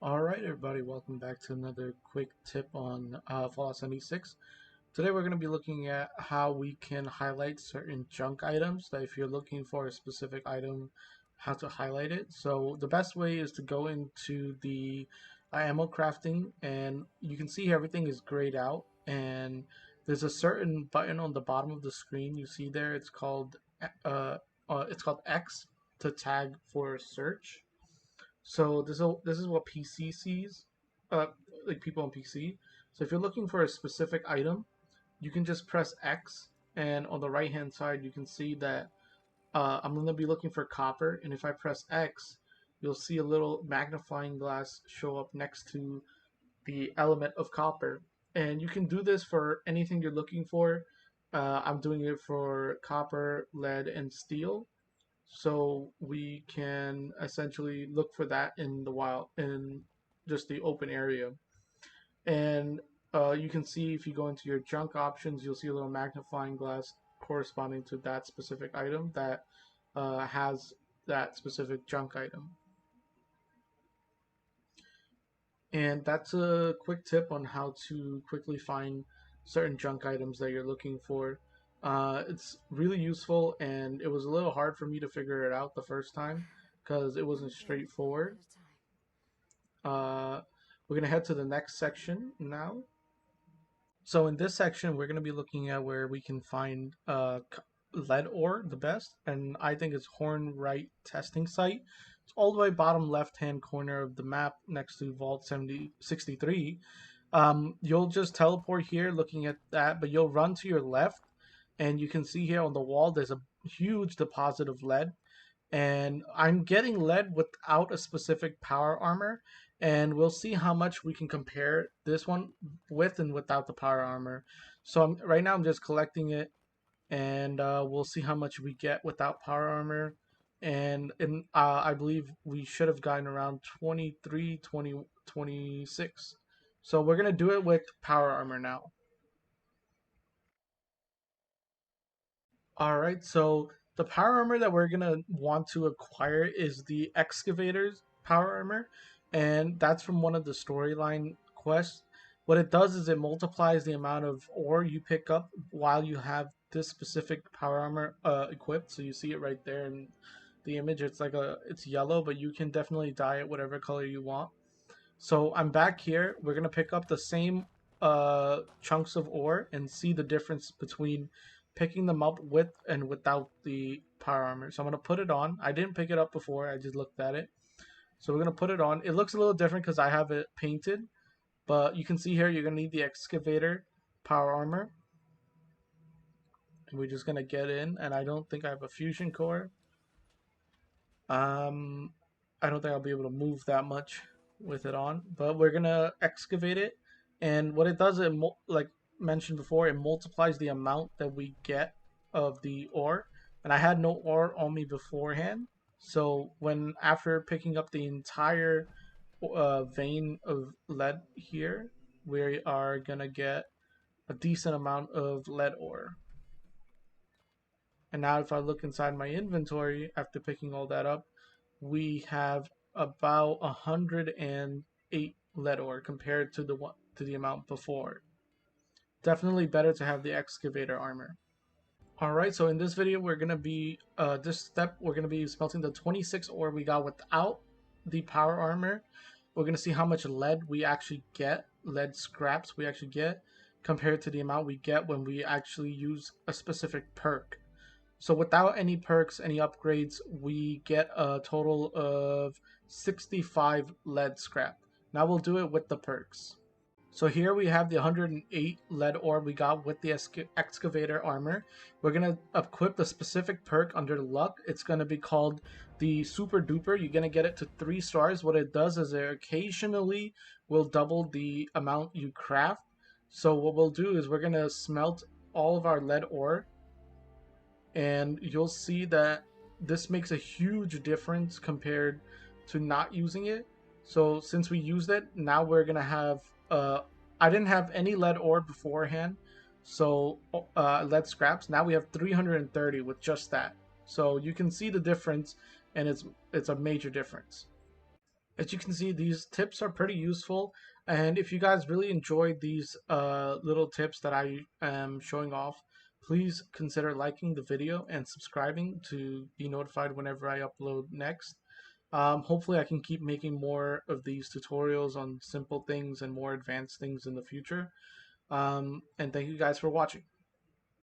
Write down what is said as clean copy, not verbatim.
Alright everybody, welcome back to another quick tip on Fallout 76. Today we're going to be looking at how we can highlight certain junk items, that if you're looking for a specific item, how to highlight it. So the best way is to go into the ammo crafting, and you can see everything is grayed out, and there's a certain button on the bottom of the screen you see there. It's called X to tag for search. So this is what PC sees, uh, like people on PC. So if you're looking for a specific item, you can just press X, and on the right hand side you can see that I'm gonna be looking for copper, and if I press X, you'll see a little magnifying glass show up next to the element of copper, and you can do this for anything you're looking for. I'm doing it for copper, lead, and steel, so we can essentially look for that in the wild, in just the open area. And you can see, if you go into your junk options, you'll see a little magnifying glass corresponding to that specific item that has that specific junk item. And that's a quick tip on how to quickly find certain junk items that you're looking for. It's really useful, and it was a little hard for me to figure it out the first time because it wasn't straightforward. Uh, we're going to head to the next section now. So in this section, we're going to be looking at where we can find lead ore the best, and I think it's Horn Right Testing Site. It's all the way bottom left-hand corner of the map next to Vault 63. You'll just teleport here looking at that, but you'll run to your left, and you can see here on the wall there's a huge deposit of lead, and I'm getting lead without a specific power armor, and we'll see how much we can compare this one with and without the power armor. So right now I'm just collecting it, and we'll see how much we get without power armor. And I believe we should have gotten around 23, 20, 26. So we're gonna do it with power armor now. All right, so the power armor that we're gonna want to acquire is the excavator's power armor, and that's from one of the storyline quests. What it does is it multiplies the amount of ore you pick up while you have this specific power armor equipped. So you see it right there in the image. It's yellow, but you can definitely dye it whatever color you want. So I'm back here. We're gonna pick up the same chunks of ore and see the difference between picking them up with and without the power armor. So I'm gonna put it on. I didn't pick it up before. I just looked at it. So we're gonna put it on. It looks a little different because I have it painted, but you can see here you're gonna need the excavator power armor. And we're just gonna get in. And I don't think I have a fusion core. Um, I don't think I'll be able to move that much with it on, but we're gonna excavate it. And what it does, like mentioned before, it multiplies the amount that we get of the ore. And I had no ore on me beforehand, so when after picking up the entire vein of lead here, we are gonna get a decent amount of lead ore. And now if I look inside my inventory after picking all that up, we have about 108 lead ore compared to the amount before. Definitely better to have the excavator armor. Alright, so in this video we're gonna be we're gonna be smelting the 26 ore we got without the power armor. We're gonna see how much lead we actually get, lead scraps we actually get, compared to the amount we get when we actually use a specific perk. So without any perks, any upgrades, we get a total of 65 lead scrap. Now we'll do it with the perks. So here we have the 108 lead ore we got with the excavator armor. We're going to equip the specific perk under luck. It's going to be called the super duper. You're going to get it to 3 stars. What it does is it occasionally will double the amount you craft. So what we'll do is we're going to smelt all of our lead ore, and you'll see that this makes a huge difference compared to not using it. So since we used it, now we're gonna have I didn't have any lead ore beforehand, so lead scraps. Now we have 330 with just that, so you can see the difference, and it's a major difference. As you can see, these tips are pretty useful. And if you guys really enjoyed these little tips that I am showing off, please consider liking the video and subscribing to be notified whenever I upload next. Hopefully I can keep making more of these tutorials on simple things and more advanced things in the future. And thank you guys for watching.